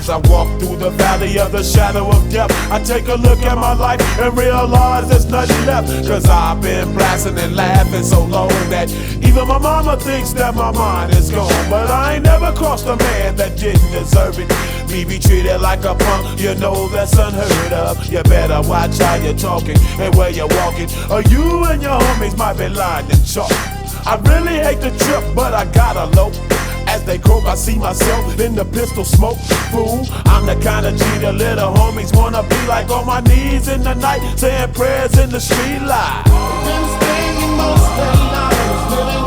As I walk through the valley of the shadow of death, I take a look at my life and realize there's nothing left. Cause I've been blasting and laughing so long that even my mama thinks that my mind is gone. But I ain't never crossed a man that didn't deserve it. Me be treated like a punk, you know that's unheard of. You better watch how you're talking and where you're walking, or you and your homies might be lying in chalk. I really hate the trip, but I gotta low. As they croak, I see myself in the pistol smoke. Fool, I'm the kind of G the little homies wanna be like, on my knees in the night, saying prayers in the street light. Been spending most of the night living